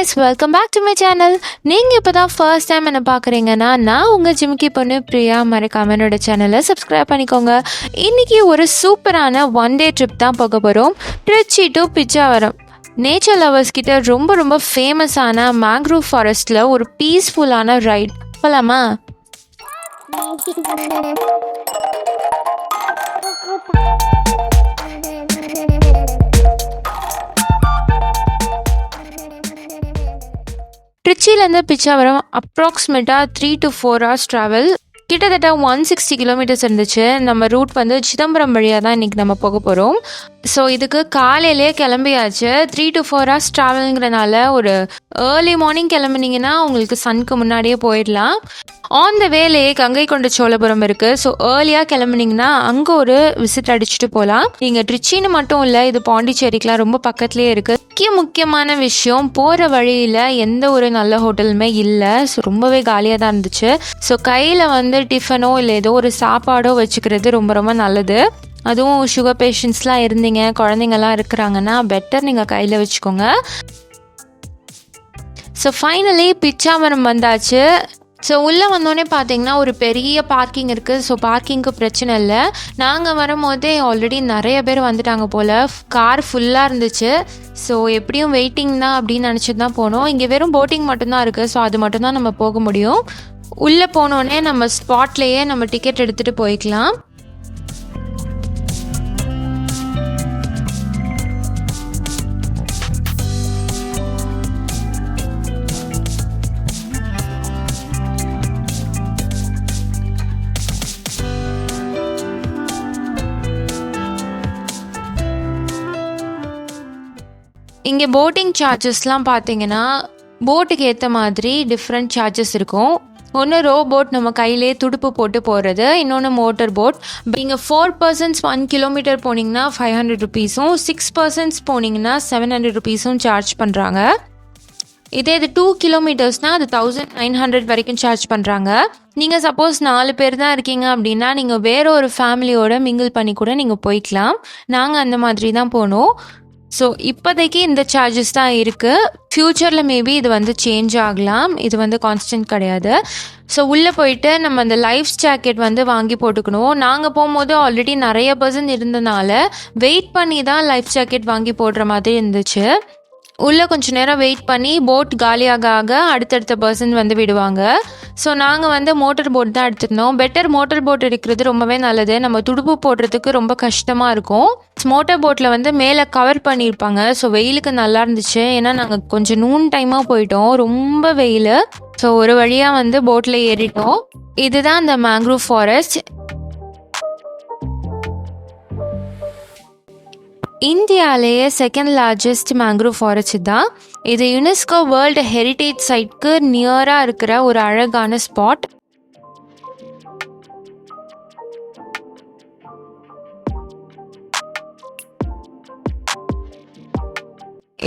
guys, welcome back to my channel. நீங்கள் இப்போ தான் ஃபர்ஸ்ட் டைம் என்ன பார்க்குறீங்கன்னா நான் உங்கள் ஜிம்கி பொண்ணு பிரியா. மறக்காம என்னோட சேனலை சப்ஸ்கிரைப் பண்ணிக்கோங்க. இன்றைக்கி ஒரு சூப்பரான ஒன் டே ட்ரிப் தான் போக போகிறோம். Trichy to Pichavaram. Nature lovers கிட்ட ரொம்ப ரொம்ப ஃபேமஸான மேங்க்ரூவ் ஃபாரஸ்ட்டில் ஒரு பீஸ்ஃபுல்லான ரைட் போகலாமா? திருச்சியிலேருந்து பிச்சாவரம் அப்ராக்சிமேட்டாக 3 to 4 hours ட்ராவல். கிட்டத்தட்ட 160 கிலோமீட்டர்ஸ் இருந்துச்சு. நம்ம ரூட் வந்து சிதம்பரம் வழியாக தான் இன்றைக்கி நம்ம போக போகிறோம். ஸோ இதுக்கு காலையிலே கிளம்பியாச்சு. 3 to 4 hours ட்ராவலுங்கிறனால ஒரு ஏர்லி மார்னிங் கிளம்புனீங்கன்னா உங்களுக்கு சனுக்கு முன்னாடியே போயிடலாம். ஆன் த வேலையே கங்கை கொண்ட சோழபுரம் இருக்குது. ஸோ ஏர்லியாக கிளம்புனீங்கன்னா அங்கே ஒரு விசிட் அடிச்சுட்டு போகலாம். நீங்கள் ட்ரிச்சின்னு மட்டும் இல்லை, இது பாண்டிச்சேரிக்கெலாம் ரொம்ப பக்கத்துலேயே இருக்குது. முக்கியமான விஷயம், போகிற வழியில் எந்த ஒரு நல்ல ஹோட்டலுமே இல்லை. ஸோ ரொம்பவே காலியாக தான் இருந்துச்சு. ஸோ கையில் வந்து டிஃபனோ இல்லை ஏதோ ஒரு சாப்பாடோ வச்சுக்கிறது ரொம்ப ரொம்ப நல்லது. அதுவும் சுகர் பேஷண்ட்ஸ்லாம் இருந்தீங்க, குழந்தைங்கள்லாம் இருக்கிறாங்கன்னா பெட்டர் நீங்கள் கையில் வச்சுக்கோங்க. ஸோ ஃபைனலி பிச்சாவரம் வந்தாச்சு. ஸோ உள்ளே வந்தோடனே பார்த்தீங்கன்னா ஒரு பெரிய பார்க்கிங் இருக்குது. ஸோ பார்க்கிங்க்கு பிரச்சனை இல்லை. நாங்கள் வரும்போதே ஆல்ரெடி நிறைய பேர் வந்துட்டாங்க போல். கார் ஃபுல்லாக இருந்துச்சு. ஸோ எப்படியும் வெயிட்டிங் தான் அப்படின்னு நினச்சிட்டு தான் போனோம். இங்கே வெறும் போட்டிங் மட்டும்தான் இருக்குது. ஸோ அது மட்டும்தான் நம்ம போக முடியும். உள்ளே போனோடனே நம்ம ஸ்பாட்லேயே நம்ம டிக்கெட் எடுத்துகிட்டு போய்க்கலாம். இங்கே போட்டிங் சார்ஜஸ்லாம் பார்த்தீங்கன்னா போட்டுக்கு ஏற்ற மாதிரி டிஃப்ரெண்ட் சார்ஜஸ் இருக்கும். ஒன்று ரோ போட், நம்ம கையிலே துடுப்பு போட்டு போகிறது. இன்னொன்று மோட்டர் போட். நீங்கள் 4 persons 1 kilometer போனீங்கன்னா 500 rupees, 6 persons போனீங்கன்னா 700 rupees சார்ஜ் பண்ணுறாங்க. இதே இது 2 kilometersனால் அது 1900 வரைக்கும் சார்ஜ் பண்ணுறாங்க. நீங்கள் சப்போஸ் 4 பேர் தான் இருக்கீங்க அப்படின்னா நீங்கள் வேற ஒரு ஃபேமிலியோட மிங்கிள் பண்ணி கூட நீங்கள் போய்க்கலாம். நாங்கள் அந்த மாதிரி தான் போனோம். ஸோ இப்போதைக்கு இந்த சார்ஜஸ் தான் இருக்குது. ஃப்யூச்சரில் மேபி இது வந்து சேஞ்ச் ஆகலாம். இது வந்து கான்ஸ்டன்ட் கிடையாது. ஸோ உள்ளே போயிட்டு நம்ம அந்த லைஃப் ஜாக்கெட் வந்து வாங்கி போட்டுக்கணும். நாங்கள் போகும்போது ஆல்ரெடி நிறைய பர்சன் இருந்தனால வெயிட் பண்ணி தான் லைஃப் ஜாக்கெட் வாங்கி போடுற மாதிரி இருந்துச்சு. உள்ளே கொஞ்சம் நேரம் வெயிட் பண்ணி போட் காலியாக அடுத்தடுத்த பர்சன் வந்து விடுவாங்க. ஸோ நாங்கள் வந்து மோட்டர் போட் தான் எடுத்துருந்தோம். பெட்டர் மோட்டர் போட் இருக்கிறது ரொம்பவே நல்லது. நம்ம துடுப்பு போடுறதுக்கு ரொம்ப கஷ்டமாக இருக்கும். மோட்டர் போட்டில் வந்து மேலே கவர் பண்ணியிருப்பாங்க. ஸோ வெயிலுக்கு நல்லா இருந்துச்சு. ஏன்னா நாங்கள் கொஞ்சம் நூன் டைமாக போயிட்டோம், ரொம்ப வெயில். ஸோ ஒரு வழியாக வந்து போட்டில் ஏறிட்டோம். இதுதான் அந்த மேங்க்ரூவ் ஃபாரஸ்ட். இந்தியாவிலேயே செகண்ட் லார்ஜஸ்ட் மேங்க்ரூவ் ஃபாரஸ்ட் தான் இது. யுனெஸ்கோ வேர்ல்டு ஹெரிட்டேஜ் சைட்க்கு நியராக இருக்கிற ஒரு அழகான ஸ்பாட்.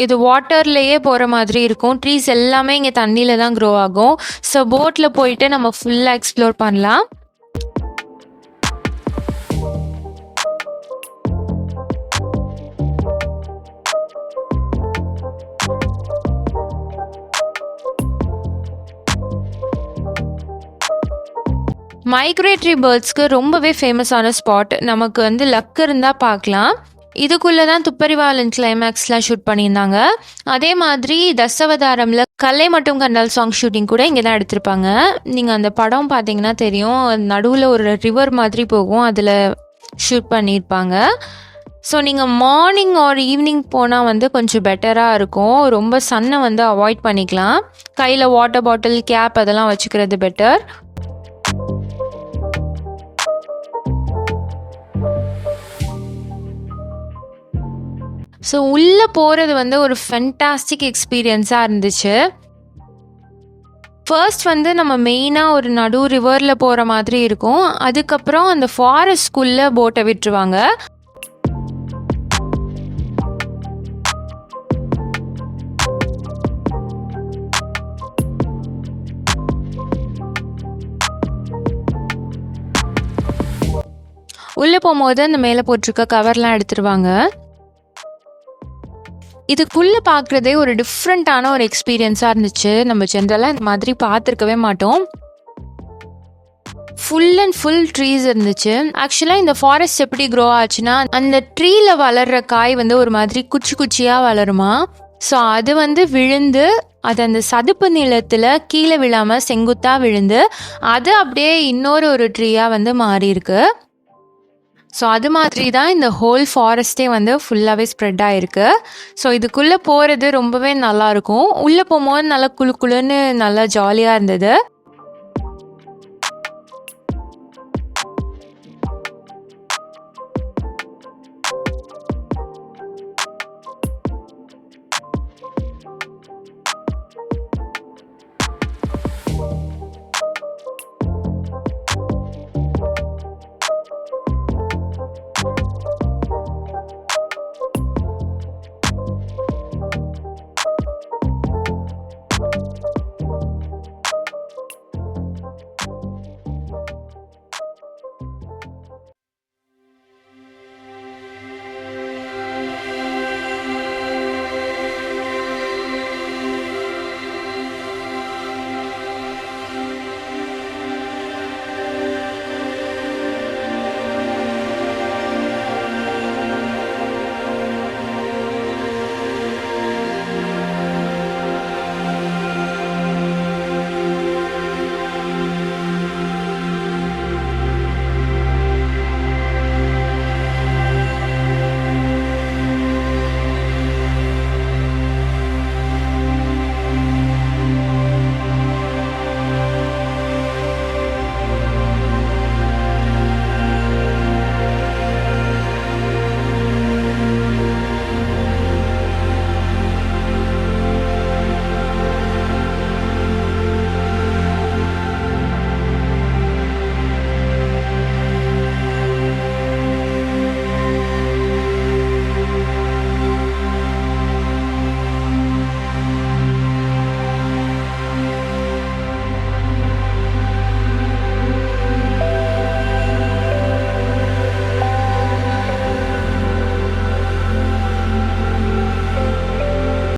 இது வாட்டர்லேயே போகிற மாதிரி இருக்கும். ட்ரீஸ் எல்லாமே இங்கே தண்ணியில் தான் க்ரோ ஆகும். ஸோ போட்டில் போயிட்டு நம்ம ஃபுல்லாக எக்ஸ்ப்ளோர் பண்ணலாம். மைக்ரேட்டரி பேர்ட்ஸ்க்கு ரொம்பவே ஃபேமஸான ஸ்பாட். நமக்கு வந்து லக் இருந்தால் பார்க்கலாம். இதுக்குள்ளே தான் துப்பறிவாளன் கிளைமேக்ஸ்லாம் ஷூட் பண்ணியிருந்தாங்க. அதே மாதிரி தசவதாரமில் கல்லை மட்டும் கண்டால் சாங் ஷூட்டிங் கூட இங்கே தான் எடுத்திருப்பாங்க. நீங்கள் அந்த படம் பார்த்தீங்கன்னா தெரியும், நடுவில் ஒரு ரிவர் மாதிரி போகும், அதில் ஷூட் பண்ணியிருப்பாங்க. ஸோ நீங்கள் மார்னிங் ஆர் ஈவினிங் போனால் வந்து கொஞ்சம் பெட்டராக இருக்கும். ரொம்ப சன்னை வந்து அவாய்ட் பண்ணிக்கலாம். கையில் வாட்டர் பாட்டில், கேப் அதெல்லாம் வச்சுக்கிறது பெட்டர். ஸோ உள்ளே போகிறது வந்து ஒரு ஃபென்டாஸ்டிக் எக்ஸ்பீரியன்ஸாக இருந்துச்சு. ஃபர்ஸ்ட் வந்து நம்ம மெயினாக ஒரு நடு ரிவரில் போகிற மாதிரி இருக்கும். அதுக்கப்புறம் அந்த ஃபாரஸ்ட்குள்ளே போட்டை விட்டுருவாங்க. உள்ளே போகும்போது அந்த மேலே போட்டிருக்க கவர்லாம் எடுத்துருவாங்க. இதுக்குள்ளே பார்க்குறதே ஒரு டிஃப்ரெண்ட்டான ஒரு எக்ஸ்பீரியன்ஸாக இருந்துச்சு. நம்ம ஜென்ரலாக இந்த மாதிரி பார்த்துருக்கவே மாட்டோம். ஃபுல் அண்ட் ஃபுல் ட்ரீஸ் இருந்துச்சு. ஆக்சுவலாக இந்த ஃபாரஸ்ட் எப்படி க்ரோ ஆச்சுன்னா, அந்த ட்ரீல வளர்கிற காய் வந்து ஒரு மாதிரி குச்சி குச்சியாக வளருமா. ஸோ அது வந்து விழுந்து அது அந்த சதுப்பு நிலத்தில் கீழே விழாமல் செங்குத்தாக விழுந்து அது அப்படியே இன்னொரு ஒரு ட்ரீயாக வந்து மாறியிருக்கு. ஸோ அது மாதிரி தான் இந்த ஹோல் ஃபாரஸ்ட்டே வந்து ஃபுல்லாகவே ஸ்ப்ரெட் ஆகிருக்கு. ஸோ இதுக்குள்ளே போகிறது ரொம்பவே நல்லாயிருக்கும். உள்ளே போகும்போது நல்லா குளு குளுன்னு நல்லா ஜாலியாக இருந்தது.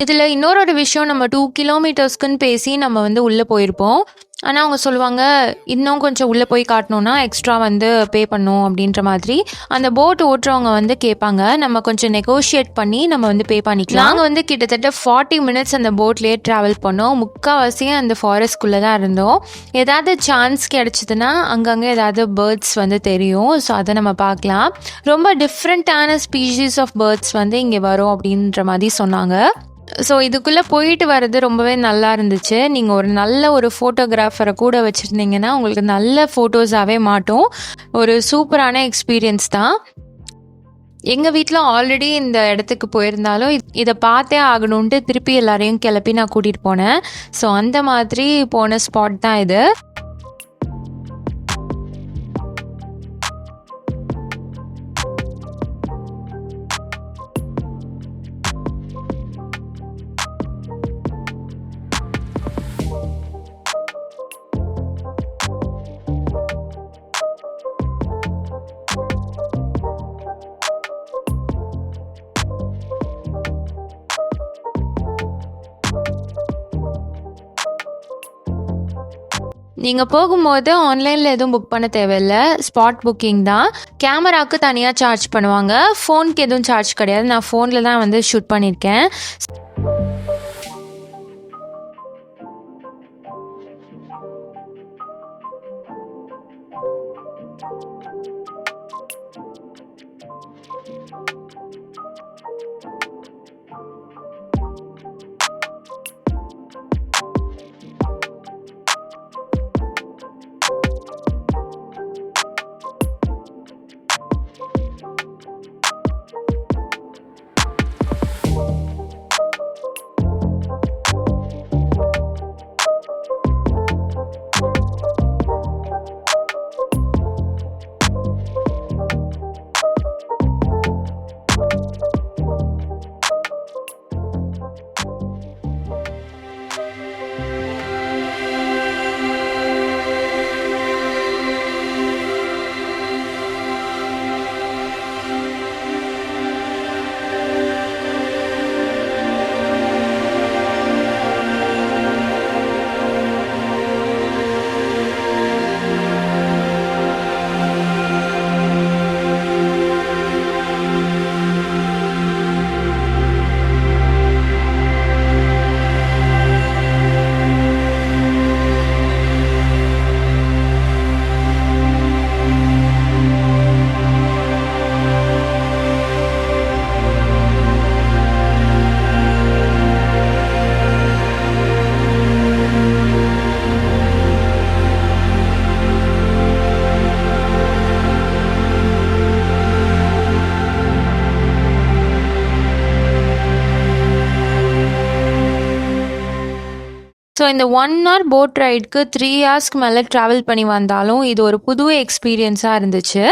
இதில் இன்னொரு விஷயம், நம்ம 2 கிலோமீட்டர்ஸ்க்குன்னு பேசி நம்ம வந்து உள்ளே போயிருப்போம். ஆனால் அவங்க சொல்லுவாங்க, இன்னும் கொஞ்சம் உள்ளே போய் காட்டணுன்னா எக்ஸ்ட்ரா வந்து பே பண்ணும் அப்படின்ற மாதிரி. அந்த போட் ஓட்டுறவங்க வந்து கேட்பாங்க. நம்ம கொஞ்சம் நெகோஷியேட் பண்ணி நம்ம வந்து பே பண்ணிக்கலாம். நாங்கள் வந்து கிட்டத்தட்ட 40 மினிட்ஸ் அந்த போட்லேயே ட்ராவல் பண்ணோம். முக்கால்வாசியும் அந்த ஃபாரஸ்ட்குள்ளே தான் இருந்தோம். ஏதாவது சான்ஸ் கிடச்சிதுன்னா அங்கங்கே ஏதாவது பேர்ட்ஸ் வந்து தெரியும். ஸோ அதை நம்ம பார்க்கலாம். ரொம்ப டிஃப்ரெண்ட்டான ஸ்பீஷீஸ் ஆஃப் பேர்ட்ஸ் வந்து இங்கே வரும் அப்படின்ற மாதிரி சொன்னாங்க. ஸோ இதுக்குள்ளே போயிட்டு வர்றது ரொம்பவே நல்லா இருந்துச்சு. நீங்கள் ஒரு நல்ல ஒரு ஃபோட்டோகிராஃபரை கூட வச்சுருந்தீங்கன்னா உங்களுக்கு நல்ல ஃபோட்டோஸாகவே மாட்டோம். ஒரு சூப்பரான எக்ஸ்பீரியன்ஸ் தான். எங்கள் வீட்டில் ஆல்ரெடி இந்த இடத்துக்கு போயிருந்தாலும் இதை பார்த்தே ஆகணுன்ட்டு திருப்பி எல்லாரையும் கிளப்பி நான் கூட்டிகிட்டு போனேன். ஸோ அந்த மாதிரி போன ஸ்பாட் தான் இது. நீங்கள் போகும்போது ஆன்லைனில் எதுவும் புக் பண்ண தேவையில்லை. ஸ்பாட் புக்கிங் தான். கேமராவுக்கு தனியாக சார்ஜ் பண்ணுவாங்க. ஃபோனுக்கு எதுவும் சார்ஜ் கிடையாது. நான் ஃபோனில் தான் வந்து ஷூட் பண்ணியிருக்கேன். இந்த 1 hour போட் ரைடுக்கு 3 ஹவர்ஸ்க்கு மேலே ட்ராவல் பண்ணி வந்தாலும் இது ஒரு புது எக்ஸ்பீரியன்ஸாக இருந்துச்சு.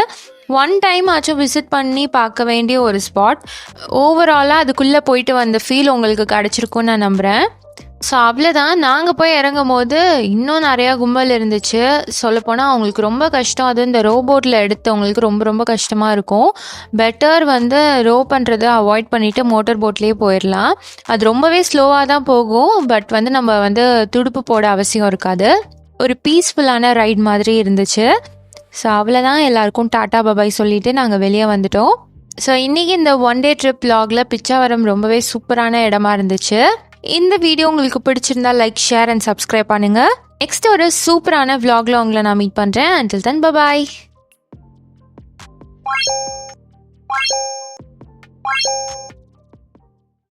ஒன் டைம் ஆச்சும் விசிட் பண்ணி பார்க்க வேண்டிய ஒரு ஸ்பாட். ஓவராலாக அதுக்குள்ளே போயிட்டு வந்த ஃபீல் உங்களுக்கு கிடச்சிருக்குன்னு நான் நம்புகிறேன். ஸோ அவ்வளோதான். நாங்கள் போய் இறங்கும் போது இன்னும் நிறையா கும்பல் இருந்துச்சு. சொல்லப்போனால் அவங்களுக்கு ரொம்ப கஷ்டம். அது இந்த ரோபோட்டில் எடுத்தவங்களுக்கு ரொம்ப ரொம்ப கஷ்டமாக இருக்கும். பெட்டர் ரோ பண்ணுறதை அவாய்ட் பண்ணிவிட்டு மோட்டர் போட்லேயே போயிடலாம். அது ரொம்பவே ஸ்லோவாக தான் போகும். பட் நம்ம துடுப்பு போட அவசியம் இருக்காது. ஒரு பீஸ்ஃபுல்லான ரைட் மாதிரி இருந்துச்சு. ஸோ அவ்வளோதான். எல்லாருக்கும் டாட்டா பபாய் சொல்லிவிட்டு நாங்கள் வெளியே வந்துட்டோம். ஸோ இன்றைக்கி இந்த 1 day ட்ரிப் vlogல பிச்சாவரம் ரொம்பவே சூப்பரான இடமா இருந்துச்சு. இந்த வீடியோ உங்களுக்கு பிடிச்சிருந்தா லைக், ஷேர் அண்ட் சப்ஸ்கிரைப் பண்ணுங்க. நெக்ஸ்ட் ஒரு சூப்பரான vlogல உங்களை நான் மீட் பண்றேன். until then bye bye.